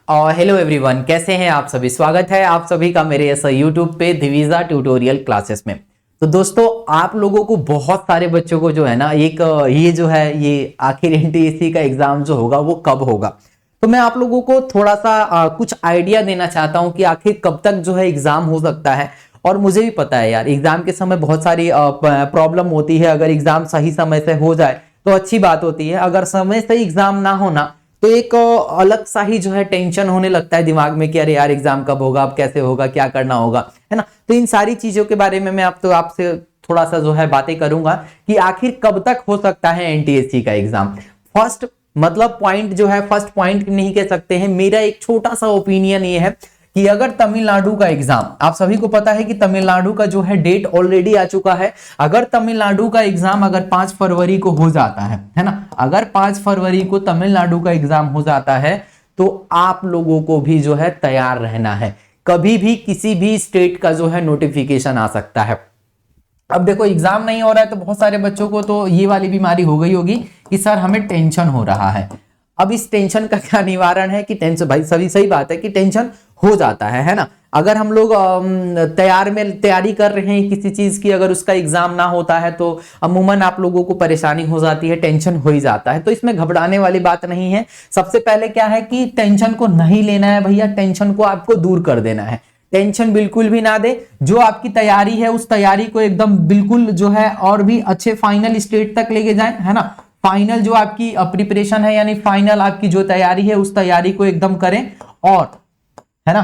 और hello everyone, कैसे हैं आप सभी। स्वागत है आप सभी का मेरे ऐसा यूट्यूब पे दिविजा ट्यूटोरियल क्लासेस में। तो दोस्तों, आप लोगों को बहुत सारे बच्चों को जो है ना ये जो है ये आखिर एनटीएससी का एग्जाम जो होगा वो कब होगा। तो मैं आप लोगों को थोड़ा सा कुछ आइडिया देना चाहता हूं कि आखिर कब तक जो है एग्जाम हो सकता है। और मुझे भी पता है यार, एग्जाम के समय बहुत सारी प्रॉब्लम होती है। अगर एग्जाम सही समय से हो जाए तो अच्छी बात होती है, अगर समय से एग्जाम ना होना तो एक अलग सा ही जो है टेंशन होने लगता है दिमाग में कि अरे यार एग्जाम कब होगा, अब कैसे होगा, क्या करना होगा, है ना। तो इन सारी चीजों के बारे में मैं आपसे थोड़ा सा जो है बातें करूंगा कि आखिर कब तक हो सकता है एनटीएससी का एग्जाम। फर्स्ट मतलब पॉइंट जो है, फर्स्ट पॉइंट नहीं कह सकते हैं, मेरा एक छोटा सा ओपिनियन ये है कि अगर तमिलनाडु का एग्जाम, आप सभी को पता है कि तमिलनाडु का जो है डेट ऑलरेडी आ चुका है। अगर तमिलनाडु का एग्जाम अगर 5 फरवरी को हो जाता है ना, अगर 5 फरवरी को तमिलनाडु का एग्जाम हो जाता है तो आप लोगों को भी जो है तैयार रहना है। कभी भी किसी भी स्टेट का जो है नोटिफिकेशन आ सकता है। अब देखो, एग्जाम नहीं हो रहा है तो बहुत सारे बच्चों को तो ये वाली बीमारी हो गई होगी कि सर हमें टेंशन हो रहा है। अब इस टेंशन का क्या निवारण है कि टेंशन, भाई सभी सही बात है कि टेंशन हो जाता है ना। अगर हम लोग तैयारी कर रहे हैं किसी चीज की, अगर उसका एग्जाम ना होता है तो अमूमन आप लोगों को परेशानी हो जाती है, टेंशन हो ही जाता है। तो इसमें घबराने वाली बात नहीं है। सबसे पहले क्या है कि टेंशन को नहीं लेना है भैया, टेंशन को आपको दूर कर देना है। टेंशन बिल्कुल भी ना दे। जो आपकी तैयारी है उस तैयारी को एकदम बिल्कुल जो है और भी अच्छे फाइनल स्टेज तक लेके जाए, है ना। फाइनल जो आपकी प्रिपरेशन है, यानी फाइनल आपकी जो तैयारी है उस तैयारी को एकदम करें। और है ना,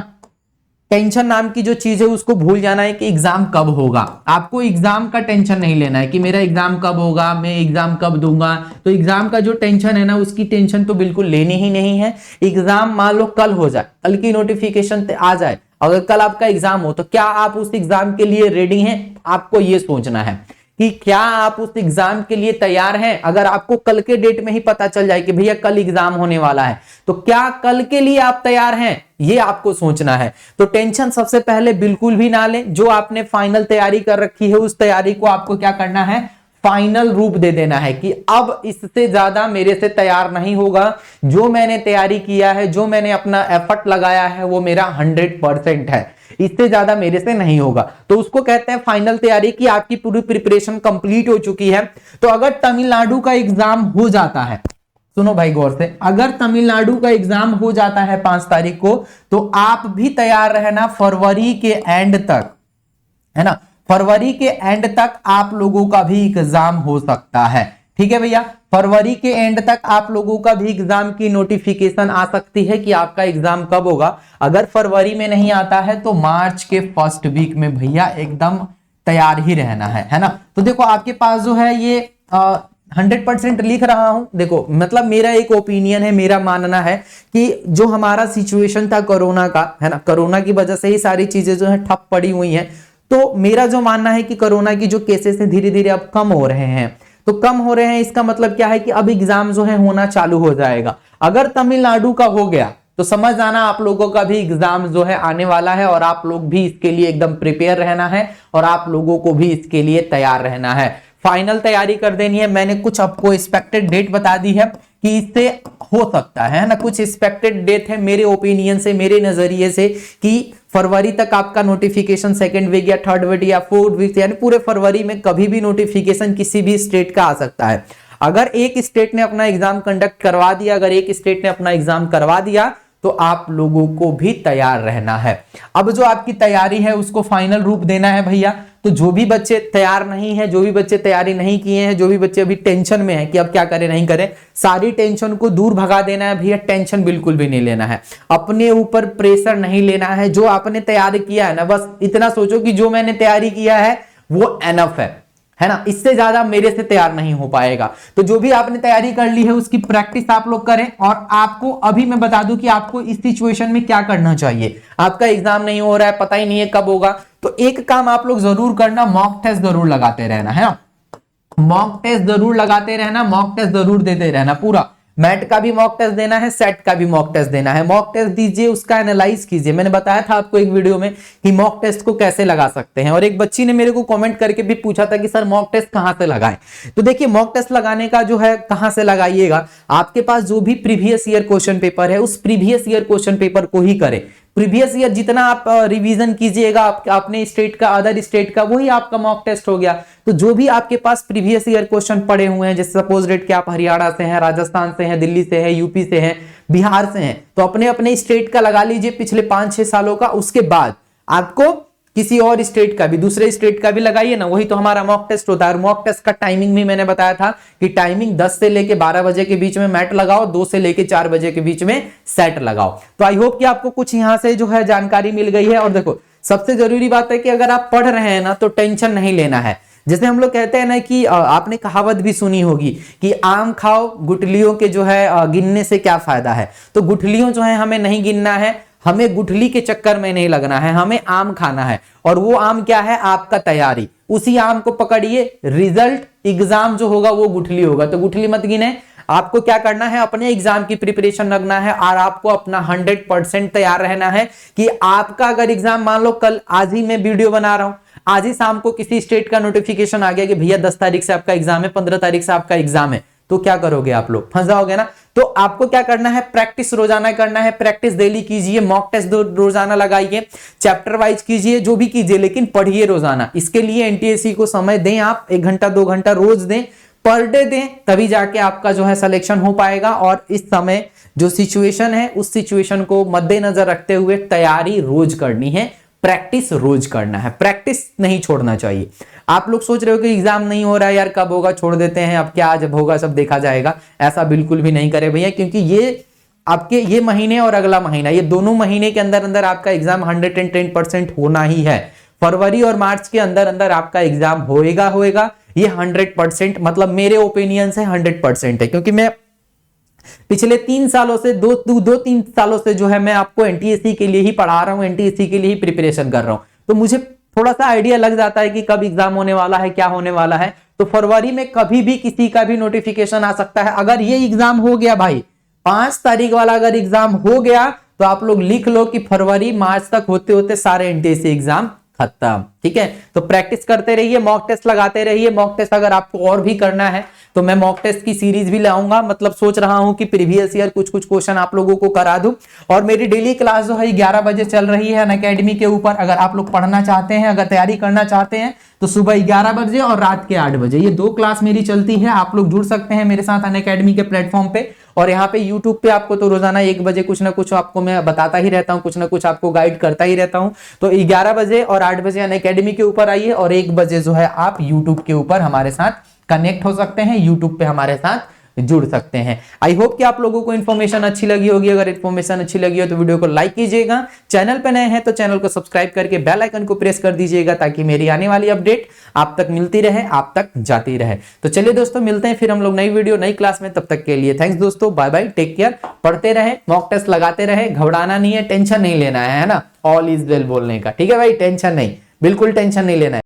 टेंशन नाम की जो चीज है उसको भूल जाना है कि एग्जाम कब होगा। आपको एग्जाम का टेंशन नहीं लेना है कि मेरा एग्जाम कब होगा, मैं एग्जाम कब दूंगा। तो एग्जाम का जो टेंशन है ना, उसकी टेंशन तो बिल्कुल लेनी ही नहीं है। एग्जाम मान लो कल हो जाए, कल की नोटिफिकेशन आ जाए, अगर कल आपका एग्जाम हो तो क्या आप उस एग्जाम के लिए रेडी हैं? आपको यह सोचना है कि क्या आप उस एग्जाम के लिए तैयार हैं। अगर आपको कल के डेट में ही पता चल जाए कि भैया कल एग्जाम होने वाला है, तो क्या कल के लिए आप तैयार हैं, ये आपको सोचना है। तो टेंशन सबसे पहले बिल्कुल भी ना लें। जो आपने फाइनल तैयारी कर रखी है उस तैयारी को आपको क्या करना है, फाइनल रूप दे देना है कि अब इससे ज्यादा मेरे से तैयार नहीं होगा। जो मैंने तैयारी किया है, जो मैंने अपना एफर्ट लगाया है वो मेरा 100% है, इससे ज्यादा मेरे से नहीं होगा। तो उसको कहते हैं फाइनल तैयारी, कि आपकी पूरी प्रिपरेशन कंप्लीट हो चुकी है। तो अगर तमिलनाडु का एग्जाम हो जाता है, सुनो भाई गौर से, अगर तमिलनाडु का एग्जाम हो जाता है 5 तारीख को, तो आप भी तैयार रहना फरवरी के एंड तक, है ना। फरवरी के एंड तक आप लोगों का भी एग्जाम हो सकता है। ठीक है भैया, फरवरी के एंड तक आप लोगों का भी एग्जाम की नोटिफिकेशन आ सकती है कि आपका एग्जाम कब होगा। अगर फरवरी में नहीं आता है तो मार्च के फर्स्ट वीक में भैया एकदम तैयार ही रहना है ना। तो देखो आपके पास जो है ये 100% लिख रहा हूं। देखो मतलब मेरा एक ओपिनियन है, मेरा मानना है कि जो हमारा सिचुएशन था कोरोना का, है ना, कोरोना की वजह से ही सारी चीजें जो है ठप पड़ी हुई हैं। तो मेरा जो मानना है कि कोरोना की जो केसेस हैं धीरे धीरे अब कम हो रहे हैं। तो कम हो रहे हैं, इसका मतलब क्या है कि अब एग्जाम जो है होना चालू हो जाएगा। अगर तमिलनाडु का हो गया तो समझ आना आप लोगों का भी एग्जाम जो है आने वाला है, और आप लोग भी इसके लिए एकदम प्रिपेयर रहना है, और आप लोगों को भी इसके लिए तैयार रहना है। फाइनल तैयारी कर देनी है। मैंने कुछ आपको एक्सपेक्टेड डेट बता दी है कि इससे हो सकता है ना, कुछ एक्सपेक्टेड डेट है मेरे ओपिनियन से, मेरे नजरिए से, कि फरवरी तक आपका नोटिफिकेशन सेकंड वीक या थर्ड वीक या फोर्थ वीक, यानी पूरे फरवरी में कभी भी नोटिफिकेशन किसी भी स्टेट का आ सकता है। अगर एक स्टेट ने अपना एग्जाम कंडक्ट करवा दिया, अगर एक स्टेट ने अपना एग्जाम करवा दिया, तो आप लोगों को भी तैयार रहना है। अब जो आपकी तैयारी है उसको फाइनल रूप देना है भैया। तो जो भी बच्चे तैयार नहीं है, जो भी बच्चे तैयारी नहीं किए हैं, जो भी बच्चे अभी टेंशन में हैं कि अब क्या करें नहीं करें, सारी टेंशन को दूर भगा देना है भैया। टेंशन बिल्कुल भी नहीं लेना है, अपने ऊपर प्रेशर नहीं लेना है। जो आपने तैयारी किया है ना, बस इतना सोचो कि जो मैंने तैयारी किया है वो एनफ है ना, इससे ज्यादा मेरे से तैयार नहीं हो पाएगा। तो जो भी आपने तैयारी कर ली है उसकी प्रैक्टिस आप लोग करें। और आपको अभी मैं बता दूं कि आपको इस सिचुएशन में क्या करना चाहिए। आपका एग्जाम नहीं हो रहा है, पता ही नहीं है कब होगा, तो एक काम आप लोग जरूर करना, मॉक टेस्ट जरूर लगाते रहना, है ना। मॉक टेस्ट जरूर लगाते रहना, मॉक टेस्ट जरूर देते रहना। पूरा मैट का भी मॉक टेस्ट देना है, सेट का भी मॉक टेस्ट देना है। मॉक टेस्ट दीजिए, उसका एनालाइज कीजिए। मैंने बताया था आपको एक वीडियो में कि मॉक टेस्ट को कैसे लगा सकते हैं, और एक बच्ची ने मेरे को कमेंट करके भी पूछा था कि सर मॉक टेस्ट कहां से लगाएं। तो देखिए मॉक टेस्ट लगाने का जो है कहां से लगाइएगा, आपके पास जो भी प्रीवियस ईयर क्वेश्चन पेपर है उस प्रीवियस ईयर क्वेश्चन पेपर को ही करें। प्रीवियस ईयर जितना आप रिवीजन कीजिएगा अपने स्टेट का, अदर स्टेट का, वही आपका मॉक टेस्ट हो गया। तो जो भी आपके पास प्रीवियस ईयर क्वेश्चन पड़े हुए हैं, जैसे सपोज रेट के आप हरियाणा से हैं, राजस्थान से हैं, दिल्ली से हैं, यूपी से हैं, बिहार से हैं, तो अपने अपने स्टेट का लगा लीजिए पिछले 5-6 सालों का। उसके बाद आपको किसी और स्टेट का भी, दूसरे स्टेट का भी लगाइए ना, वही तो हमारा मॉक टेस्ट होता है। और मॉक टेस्ट का टाइमिंग भी मैंने बताया था कि टाइमिंग 10 से लेके 12 बजे के बीच में मैट लगाओ, 2 से लेके 4 बजे के बीच में सेट लगाओ। तो आई होप कि आपको कुछ यहां से जो है जानकारी मिल गई है। और देखो सबसे जरूरी बात है कि अगर आप पढ़ रहे हैं ना तो टेंशन नहीं लेना है। जैसे हम लोग कहते हैं ना कि आपने कहावत भी सुनी होगी कि आम खाओ गुठलियों के जो है गिनने से क्या फायदा है। तो गुठलियों जो है हमें नहीं गिनना है, हमें गुठली के चक्कर में नहीं लगना है, हमें आम खाना है। और वो आम क्या है, आपका तैयारी। उसी आम को पकड़िए, रिजल्ट एग्जाम जो होगा वो गुठली होगा। तो गुठली मत गिने, आपको क्या करना है, अपने एग्जाम की प्रिपरेशन लगना है और आपको अपना 100% तैयार रहना है कि आपका अगर एग्जाम, मान लो कल, आज ही मैं वीडियो बना रहा हूं, आज ही शाम को किसी स्टेट का नोटिफिकेशन आ गया कि भैया 10 तारीख से आपका एग्जाम है, 15 तारीख से आपका एग्जाम है, तो क्या करोगे आप लोग, फंस जाओगे ना। तो आपको क्या करना है, प्रैक्टिस रोजाना करना है, प्रैक्टिस डेली कीजिए, मॉक टेस्ट रोजाना लगाइए, चैप्टर वाइज कीजिए, जो भी कीजिए, लेकिन पढ़िए रोजाना। इसके लिए एनटीएससी को समय दें, आप 1 घंटा 2 घंटा रोज दें, पर डे दें, तभी जाके आपका जो है सिलेक्शन हो पाएगा। और इस समय जो सिचुएशन है उस सिचुएशन को मद्देनजर रखते हुए तैयारी रोज करनी है, प्रैक्टिस रोज करना है, प्रैक्टिस नहीं छोड़ना चाहिए। आप लोग सोच रहे हो कि एग्जाम नहीं हो रहा है यार, कब होगा, छोड़ देते हैं, अब क्या, जब होगा सब देखा जाएगा। ऐसा बिल्कुल भी नहीं करे भैया, क्योंकि ये आपके ये महीने और अगला महीना, ये दोनों महीने के अंदर अंदर आपका एग्जाम 110% होना ही है। फरवरी और मार्च के अंदर अंदर आपका एग्जाम होएगा, ये 100%, मतलब मेरे ओपिनियन से 100% है। क्योंकि मैं पिछले 3 सालों से 2-3 सालों से जो है मैं आपको एनटीएससी के लिए ही पढ़ा रहा हूं, एनटीएससी के लिए ही प्रिपरेशन कर रहा हूं। तो मुझे थोड़ा सा आइडिया लग जाता है कि कब एग्जाम होने वाला है, क्या होने वाला है। तो फरवरी में कभी भी किसी का भी नोटिफिकेशन आ सकता है। अगर ये एग्जाम हो गया भाई, 5 तारीख वाला अगर एग्जाम हो गया, तो आप लोग लिख लो कि फरवरी मार्च तक होते होते सारे एनटीएससी एग्जाम खत्म। ठीक है, तो प्रैक्टिस करते रहिए, मॉक टेस्ट लगाते रहिए। मॉक टेस्ट अगर आपको और भी करना है तो मैं मॉक टेस्ट की सीरीज भी लाऊंगा, मतलब सोच रहा हूं कि प्रीवियस ईयर कुछ क्वेश्चन आप लोगों को करा दूं। और मेरी डेली क्लास जो है 11 बजे चल रही है अनअकैडमी के ऊपर। अगर आप लोग पढ़ना चाहते हैं, अगर तैयारी करना चाहते हैं, तो सुबह 11 बजे और रात के 8 बजे ये 2 क्लास मेरी चलती है। आप लोग जुड़ सकते हैं मेरे साथ अनअकैडमी के प्लेटफॉर्म पे। और यहाँ पे यूट्यूब पे आपको तो रोजाना 1 बजे कुछ ना कुछ आपको मैं बताता ही रहता हूँ, कुछ ना कुछ आपको गाइड करता ही रहता हूँ। तो 11 बजे और 8 बजे अनअकैडमी के ऊपर आइए, और 1 बजे जो है आप यूट्यूब के ऊपर हमारे साथ कनेक्ट हो सकते हैं, यूट्यूब पे हमारे साथ जुड़ सकते हैं। आई होप कि आप लोगों को इन्फॉर्मेशन अच्छी लगी होगी। अगर इन्फॉर्मेशन अच्छी लगी हो तो वीडियो को लाइक कीजिएगा, चैनल पे नए हैं तो चैनल को सब्सक्राइब करके बेल आइकन को प्रेस कर दीजिएगा, ताकि मेरी आने वाली अपडेट आप तक मिलती रहे, आप तक जाती रहे। तो चलिए दोस्तों, मिलते हैं फिर हम लोग नई वीडियो नई क्लास में। तब तक के लिए थैंक्स दोस्तों, बाय बाय, टेक केयर। पढ़ते रहे, मॉक टेस्ट लगाते रहे, घबराना नहीं है, टेंशन नहीं लेना है ना, ऑल इज वेल बोलने का। ठीक है भाई, टेंशन नहीं, बिल्कुल टेंशन नहीं लेना है।